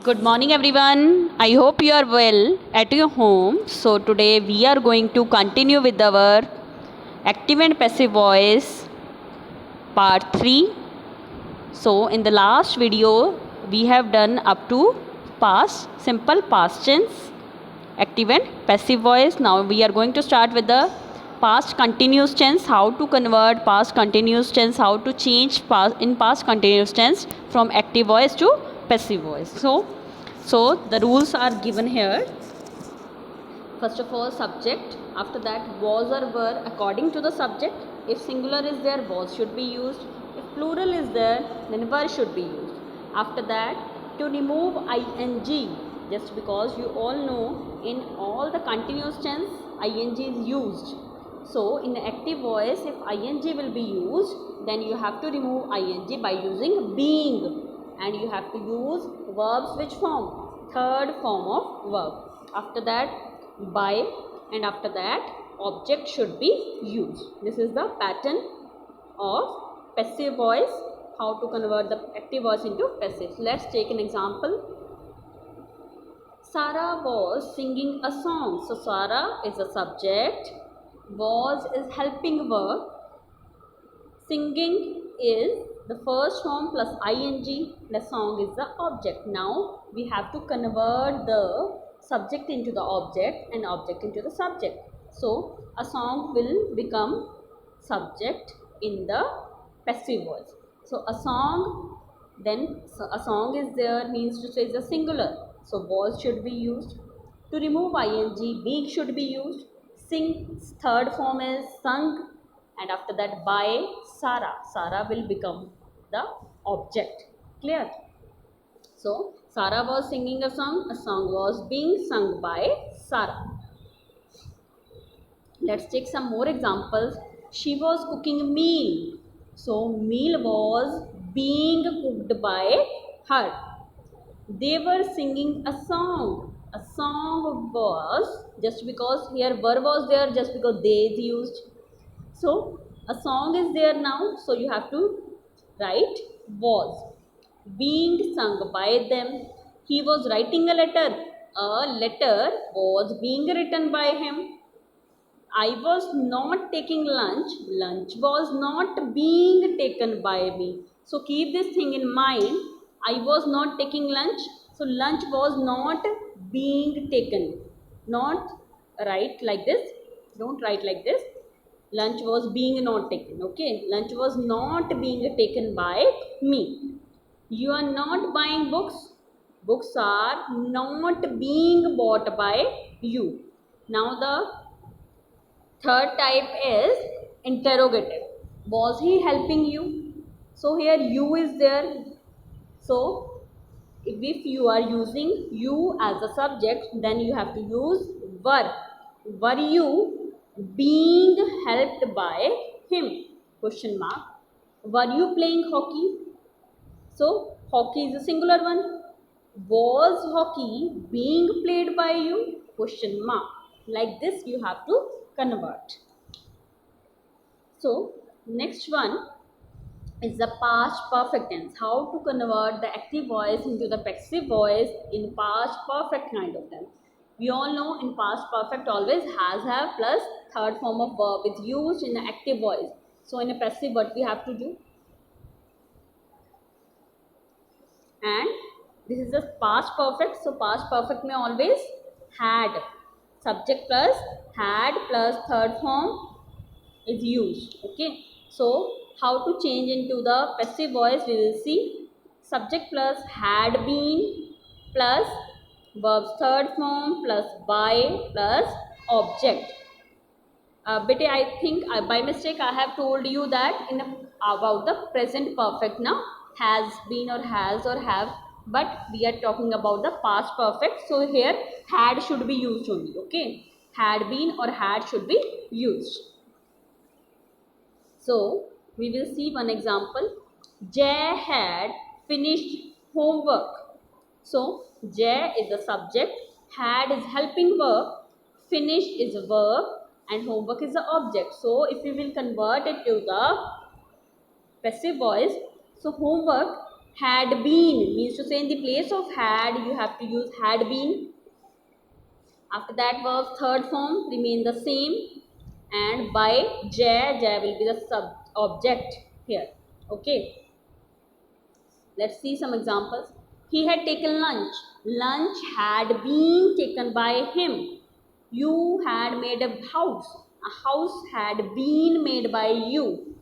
Good morning everyone. I hope you are well at your home. So today we are going to continue with our active and passive voice part 3. So in the last video we have done up to past simple past tense active and passive voice. Now we are going to start with the past continuous tense, how to convert past continuous tense, how to change past continuous tense from active voice to passive voice. So the rules are given here. First of all, subject, after that was or were according to the subject. If singular is there, was should be used. If plural is there, then were should be used. After that, to remove ing, just because you all know in all the continuous tense ing is used. So in active voice, if ing will be used, then you have to remove ing by using being, and you have to use verbs which form? Third form of verb. After that, by, and after that object should be used. This is the pattern of passive voice, how to convert the active voice into passive. So let's take an example. Sarah was singing a song. So Sarah is a subject, was is helping verb, singing is the first form plus ing, the song is the object. Now we have to convert the subject into the object and object into the subject. So a song will become subject in the passive voice. So a song, then a song is there means to say is a singular. So was should be used. To remove ing, being should be used. Sing, third form is sung, and after that by Sarah. Sarah will become the object. Clear? So Sarah was singing a song was being sung by Sarah. Let's take some more examples. She was cooking a meal. So meal was being cooked by her. They were singing a song. A song was, just because here verb was there, just because they is used. So a song is there now, so you have to write was being sung by them. He was writing a letter. A letter was being written by him. I was not taking lunch. Lunch was not being taken by me. So keep this thing in mind. I was not taking lunch. So lunch was not being taken. Not write like this. Don't write like this. Lunch was being not taken. Okay. Lunch was not being taken by me. You are not buying books. Books are not being bought by you. Now the third type is interrogative. Was he helping you? So here you is there. So if you are using you as a subject, then you have to use were. Were you being helped by him? Question mark. Were you playing hockey? So hockey is a singular one. Was hockey being played by you? Question mark. Like this you have to convert. So next one is the past perfect tense. How to convert the active voice into the passive voice in past perfect kind of tense. We all know in past perfect always has have plus third form of verb is used in the active voice. So in a passive what we have to do? And this is the past perfect. So past perfect may always had, subject plus had plus third form is used. Okay, so how to change into the passive voice we will see. Subject plus had been plus verb's third form plus by plus object. But I think by mistake I have told you that about the present perfect now, has been or has or have, but we are talking about the past perfect. So here had should be used only. Okay, had been or had should be used. So we will see one example. Jay had finished homework. So Jay is the subject, had is helping verb, finish is a verb, and homework is the object. So if we will convert it to the passive voice, so homework Had been means to say in the place of had you have to use had been. After that verb's third form remain the same, and by Jay will be the sub object here. Okay, let's see some examples. He had taken lunch. Lunch had been taken by him. You had made a house. A house had been made by you.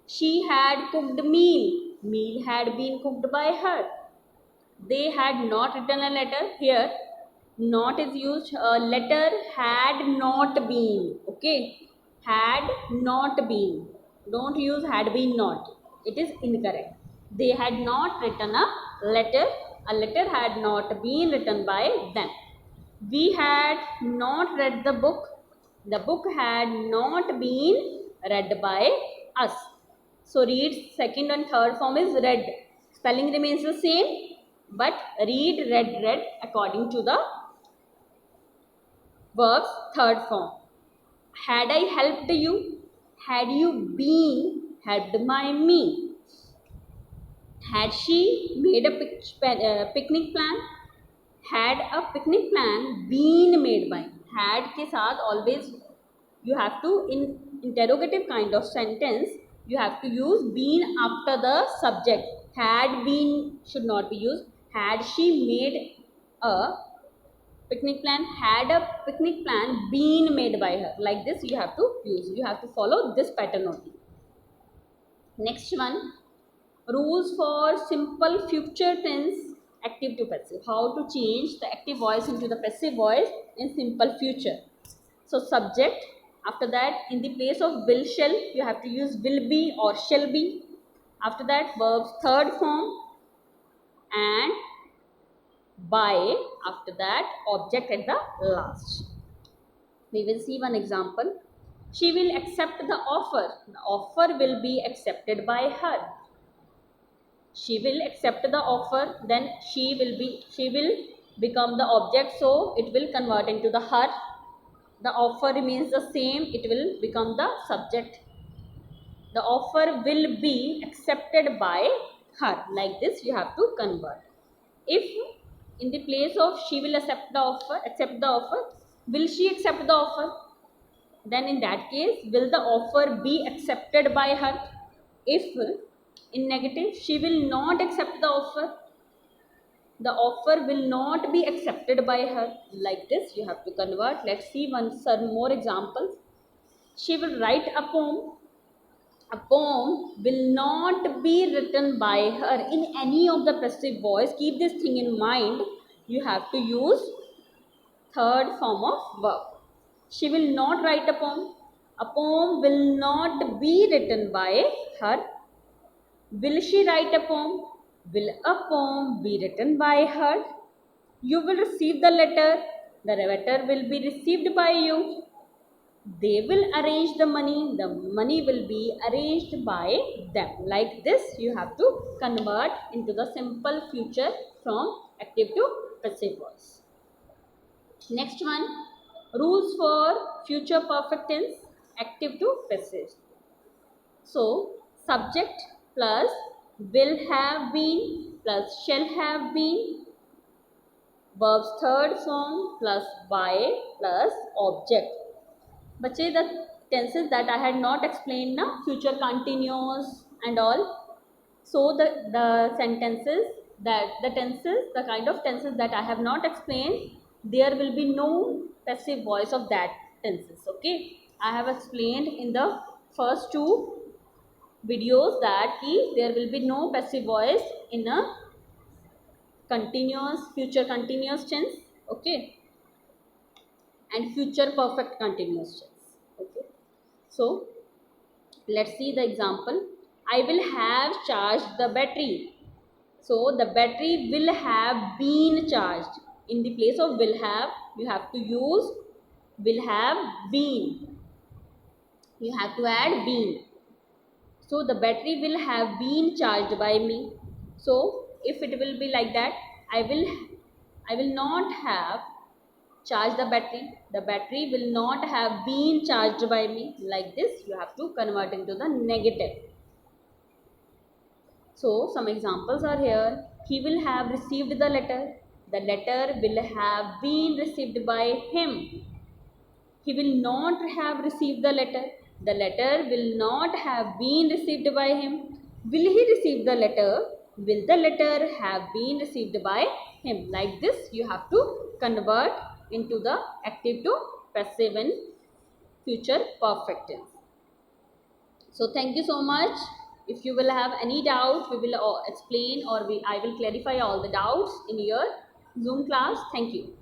She had cooked meal. Meal had been cooked by her. They had not written a letter. Here not is used. A letter had not been. Okay, had not been. Don't use had been not. It is incorrect. They had not written a letter. A letter had not been written by them. We had not read the book. The book had not been read by us. So read second and third form is read. Spelling remains the same, but read, read according to the verb's third form. Had I helped you? Had you been helped by me? Had she made a picnic plan? Had a picnic plan been made by? Had के साथ always you have to, in interrogative kind of sentence, you have to use been after the subject. Had been should not be used. Had she made a picnic plan? Had a picnic plan been made by her? Like this you have to use. You have to follow this pattern only. Next one, rules for simple future tense active to passive. How to change the active voice into the passive voice in simple future. So subject, after that in the place of will shall you have to use will be or shall be. After that verbs third form, and by, after that object at the last. We will see one example. She will accept the offer. The offer will be accepted by her. She will accept the offer, then she will become the object, so it will convert into the her. The offer remains the same, it will become the subject. The offer will be accepted by her. Like this you have to convert. If in the place of she will accept the offer, will she accept the offer? Then in that case, will the offer be accepted by her? If in negative, she will not accept the offer will not be accepted by her. Like this you have to convert. Let's see some more examples. She will write a poem. A poem will not be written by her in any of the passive voice. Keep this thing in mind. You have to use third form of verb. She will not write a poem. A poem will not be written by her. Will she write a poem? Will a poem be written by her? You will receive the letter. The letter will be received by you. They will arrange the money. The money will be arranged by them. Like this, you have to convert into the simple future from active to passive voice. Next one, rules for future perfect tense, active to passive. So, subject plus will have been plus shall have been, verbs third form plus by plus object. बच्चे, the tenses that I had not explained now, future continuous and all. So the sentences that the kind of tenses that I have not explained, there will be no passive voice of that tenses. Okay, I have explained in the first two videos that there will be no passive voice in a continuous future continuous tense. Okay, and future perfect continuous tense. Okay, so let's see the example. I will have charged the battery. So the battery will have been charged. In the place of will have, you have to use will have been. You have to add been. So the battery will have been charged by me. So if it will be like that, I will not have charged the battery. The battery will not have been charged by me. Like this, you have to convert into the negative. So some examples are here. He will have received the letter. The letter will have been received by him. He will not have received the letter. The letter will not have been received by him. Will he receive the letter? Will the letter have been received by him? Like this you have to convert into the active to passive in future perfect tense. So thank you so much. If you will have any doubt, we will explain, or I will clarify all the doubts in your Zoom class. Thank you.